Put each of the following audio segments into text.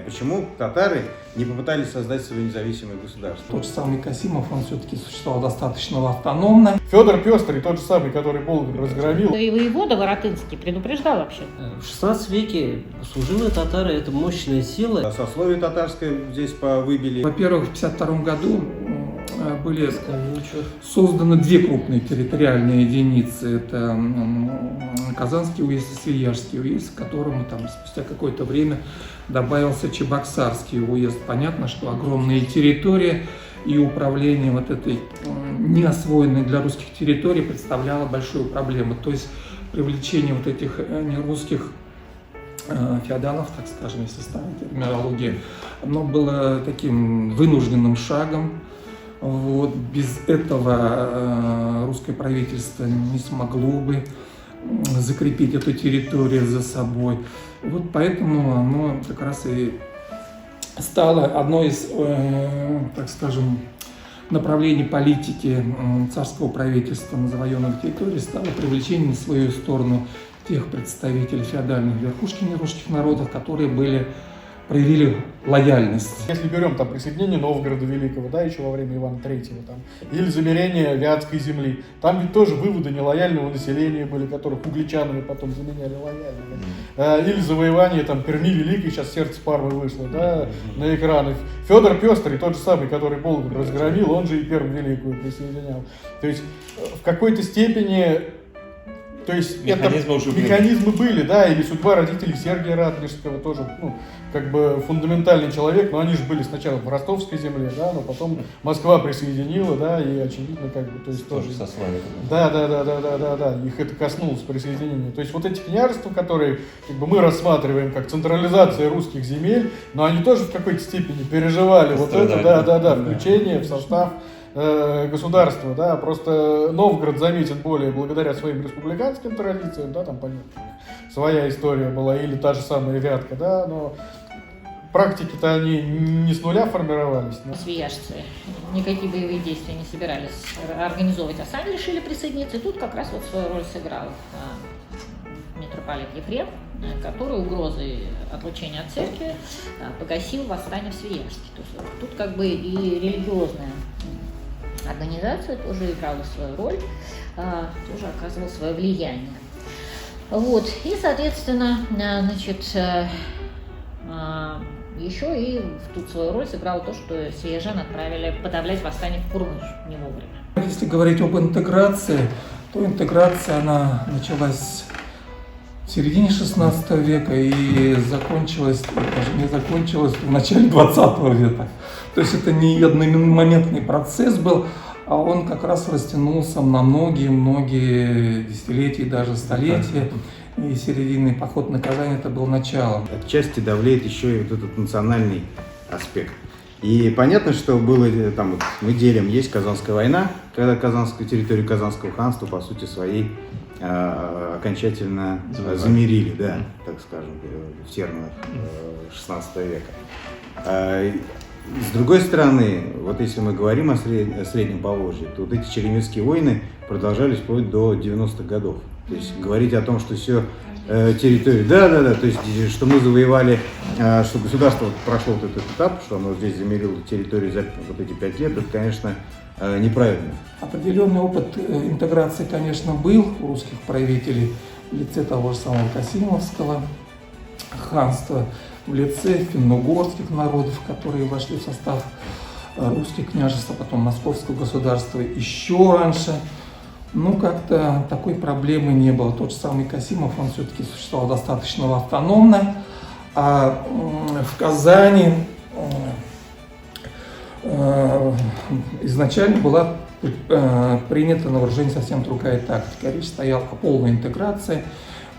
Почему татары не попытались создать свое независимое государство? Тот же самый Касимов, он все-таки существовал достаточно автономно. Федор Пестрый, тот же самый, который Болгар разгромил. И воевода Воротынский предупреждал вообще. В XVI веке служилые татары – это мощная сила. Сословие татарское здесь повыбили. Во-первых, в 1952 году были созданы две крупные территориальные единицы. Это Казанский уезд и Свияжский уезд, к которому там спустя какое-то время добавился Чебоксарский уезд. Понятно, что огромные территории и управление вот этой неосвоенной для русских территорий представляло большую проблему. То есть привлечение вот этих нерусских феодалов, так скажем, если ставить терминологию, оно было таким вынужденным шагом. Вот. Без этого русское правительство не смогло бы закрепить эту территорию за собой. Вот поэтому оно как раз и стало одной из, так скажем, направлений политики царского правительства на завоеванных территориях, стало привлечение на свою сторону тех представителей феодальных верхушки нерусских народов, которые проявили лояльность. Если берем там присоединение Новгорода Великого, да, еще во время Ивана Третьего, там, или замерение Вятской земли, там ведь тоже выводы нелояльного населения были, которых угличанами потом заменяли лояльными. Или завоевание там Перми Великой, сейчас сердце Пармы вышло, да, на экраны. Федор Пестрый, тот же самый, который Болгар разгромил, он же и Пермь Великую присоединял. То есть в какой-то степени... То есть механизмы были, да, или судьба родителей Сергия Ратнежского тоже, как бы фундаментальный человек, но они же были сначала в Ростовской земле, да, но потом Москва присоединила, да, и очевидно, как бы, то есть тоже. Да, их это коснулось присоединения. То есть вот эти княжества, которые, как бы, мы рассматриваем как централизация русских земель, но они тоже в какой-то степени переживали вот это, включение в состав государства, да, просто Новгород заметен более благодаря своим республиканским традициям, да, там, понятно, своя история была, или та же самая Вятка, да, но практики-то они не с нуля формировались. Да? Свияжцы никакие боевые действия не собирались организовывать, а сами решили присоединиться, и тут как раз вот свою роль сыграл митрополит Ефрем, который угрозой отлучения от церкви погасил восстание в Свияжске. То есть тут как бы и религиозная организация тоже играла свою роль, тоже оказывала свое влияние. Вот. И, соответственно, значит, еще и тут свою роль сыграло то, что свияжан отправили подавлять восстание в Курмыш не вовремя. Если говорить об интеграции, то интеграция она началась в середине 16 века и закончилась, даже не закончилась в начале 20 века. То есть это не одномоментный процесс был, а он как раз растянулся на многие десятилетия, даже столетия. И серединный поход на Казань это был началом. Отчасти давлеет еще и вот этот национальный аспект. И понятно, что было там, вот, мы делим, есть Казанская война, когда территорию Казанского ханства по сути своей окончательно замерили, да, так скажем, в терминах 16 века. С другой стороны, вот если мы говорим о Среднем Поволжье, то вот эти Черемисские войны продолжались вплоть до 90-х годов. То есть говорить о том, что все территорию, то есть что мы завоевали, что государство прошло вот этот этап, что оно здесь замерило территорию за вот эти 5 лет, это, конечно, неправильно. Определенный опыт интеграции, конечно, был у русских правителей в лице того же самого Касимовского ханства, в лице финно-угорских народов, которые вошли в состав русских княжеств, а потом московского государства еще раньше. Как-то такой проблемы не было. Тот же самый Касимов, он все-таки существовал достаточно автономно, а в Казани изначально была принята на вооружение совсем другая тактика. Речь стояла о полной интеграции,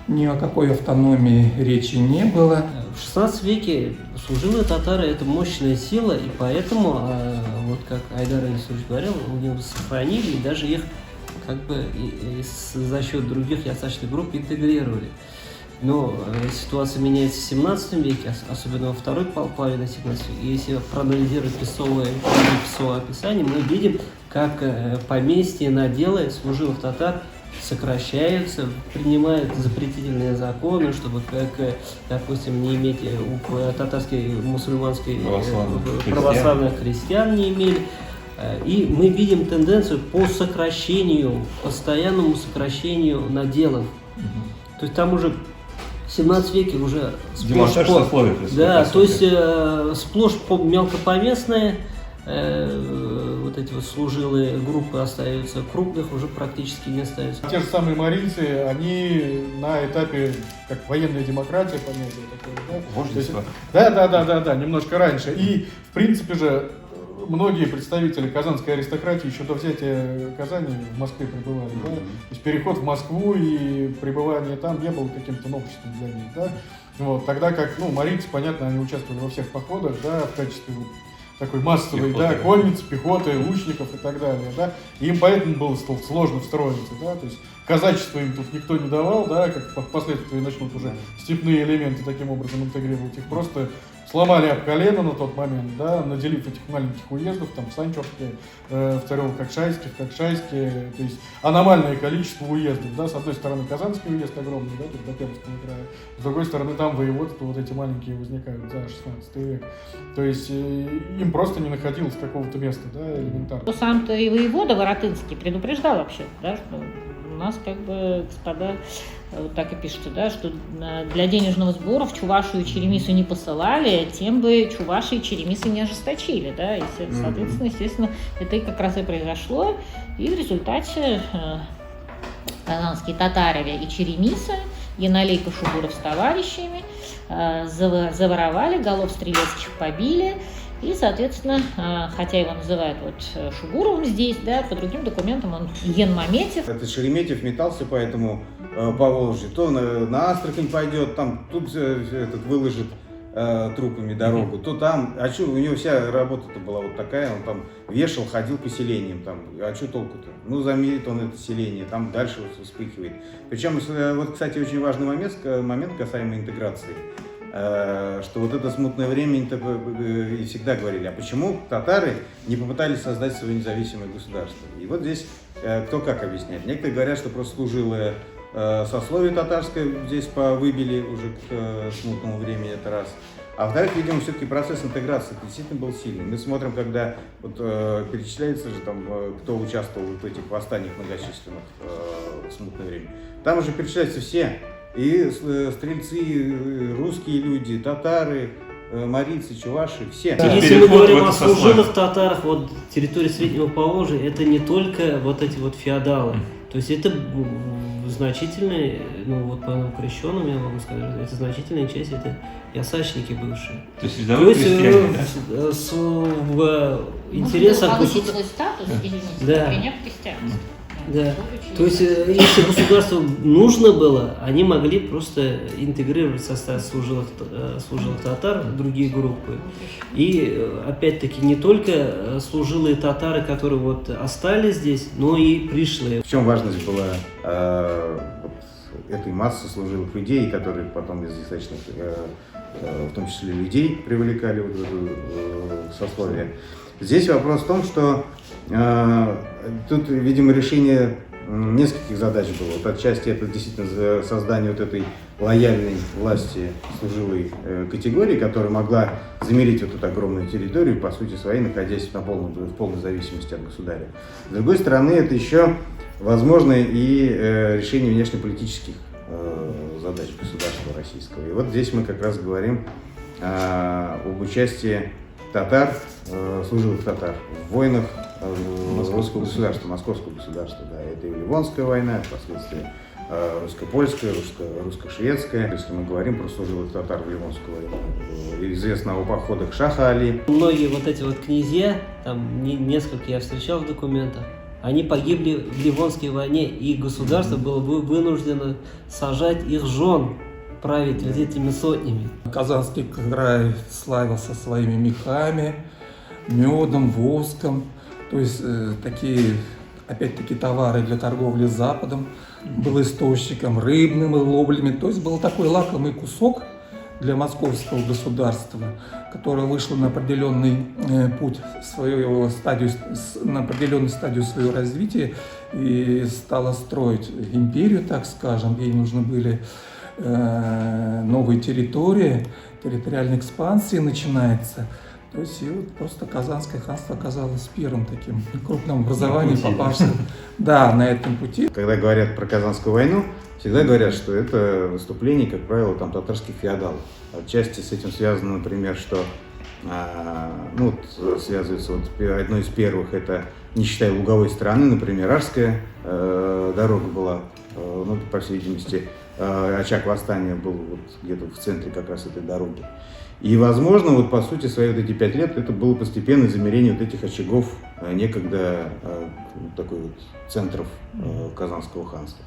ни о какой автономии речи не было. В XVI веке служилые татары – это мощная сила, и поэтому, вот как Айдар Алисович говорил, они сохранили и даже их как бы за счет других ясачных групп интегрировали. Но ситуация меняется в 17 веке, особенно во второй половине 17 века. Если проанализировать песцовое описание, мы видим, как поместья, наделы служилых татар сокращаются, принимают запретительные законы, чтобы, как, допустим, не иметь у татарской мусульманской православных христиан не имели. И мы видим тенденцию по сокращению, постоянному сокращению наделов. То есть там уже в 17 веке уже сплошь да, то есть сплошь мелкопоместные вот эти вот служилые группы остаются, крупных уже практически не остается. Те же самые марийцы, они на этапе, как военная демократия, понятие такое, да? Вождество. Да, немножко раньше. И, в принципе же, многие представители казанской аристократии еще до взятия Казани в Москве пребывали, да? То есть переход в Москву и пребывание там не было каким-то новшеством для них, да? Вот, тогда как, марийцы, понятно, они участвовали во всех походах, да, в качестве вот такой массовой, да, конницы, пехоты, лучников и так далее, да, и им поэтому было сложно встроиться, да, то есть казачество им тут никто не давал, да, как впоследствии начнут уже степные элементы таким образом интегрировать, их просто сломали об колено на тот момент, да, наделив этих маленьких уездов, там, Санчурске, второго Кокшайске, то есть аномальное количество уездов, да, с одной стороны Казанский уезд огромный, да, тут до Пермского края, с другой стороны там воеводства вот эти маленькие возникают за 16 век, то есть им просто не находилось какого-то места, да, элементарно. Сам-то и воевода Воротынский предупреждал вообще, да, что у нас как бы, господа, вот так и пишется, да, что для денежного сбора в Чувашию и Черемису не посылали, тем бы Чуваши и Черемисы не ожесточили, да, и, соответственно, естественно, это и как раз и произошло, и в результате казанские татарове и черемисы, Яналейка Шубуров с товарищами заворовали, голов стрелецких побили. И, соответственно, хотя его называют вот Шубуровым здесь, да, по другим документам он Янмаметьев. Это Шереметьев метался по этому Поволжью, то на Астрахань пойдет, там тут выложит трупами дорогу, то там, а что, у него вся работа-то была вот такая, он там вешал, ходил по селениям, там, а что толку-то? Замерит он это селение, там дальше вот вспыхивает. Причем, вот, кстати, очень важный момент касаемо интеграции. Что вот это смутное время и всегда говорили, а почему татары не попытались создать свое независимое государство? И вот здесь кто как объясняет. Некоторые говорят, что просто служилое сословие татарское здесь повыбили уже к смутному времени, это раз. А во-вторых, видимо, все-таки процесс интеграции действительно был сильный. Мы смотрим, когда вот, перечисляется же там, кто участвовал в этих восстаниях многочисленных в смутное время. Там уже перечисляются все. И стрельцы, и русские люди, татары, марийцы, чуваши, все. Если мы говорим о служилых татарах, вот территория Среднего Поволжья, это не только вот эти вот феодалы. То есть это значительная, вот по крещенным я могу сказать, это значительная часть, это ясачники бывшие. То есть крестьяне, в интересах повысить свой статус, принять христианство. Да. То есть, если государству нужно было, они могли просто интегрировать состав служилых татар в другие группы. И, опять-таки, не только служилые татары, которые вот остались здесь, но и пришлые. В чем важность была этой массы служилых людей, которые потом из язычных, в том числе людей, привлекали вот в это сословие. Здесь вопрос в том, что тут, видимо, решение нескольких задач было. Вот отчасти это действительно создание вот этой лояльной власти служилой категории, которая могла замерить вот эту огромную территорию, по сути своей, находясь в полной зависимости от государя. С другой стороны, это еще возможно и решение внешнеполитических задач государства российского. И вот здесь мы как раз говорим об участии татар, служилых татар в войнах русского государства, московского государства. Да. Это и Ливонская война, впоследствии русско-польская, русско-шведская. Если мы говорим про служилых татар в Ливонскую войну, известно о походах Шаха Али. Многие вот эти вот князья, там несколько я встречал в документах, они погибли в Ливонской войне, и государство было вынуждено сажать их жен, править вот этими сотнями. Казанский край славился своими мехами, медом, воском, то есть такие, опять-таки, товары для торговли с Западом, был источником рыбным и ловлями, то есть был такой лакомый кусок для московского государства, которое вышло на определенный путь на определенную стадию своего развития и стало строить империю, так скажем, ей нужны были новые территории, территориальная экспансия начинается. То есть и вот просто Казанское ханство оказалось первым таким крупным образованием, попавшим на этом пути. Когда говорят про Казанскую войну, всегда говорят, что это выступление, как правило, там татарских феодалов. Отчасти с этим связано, например, что связывается одной из первых, это, не считая луговой стороны, например, Арская дорога была, по всей видимости, очаг восстания был где-то в центре как раз этой дороги. И, возможно, по сути, свои эти 5 лет это было постепенное замерение этих очагов некогда центров Казанского ханства.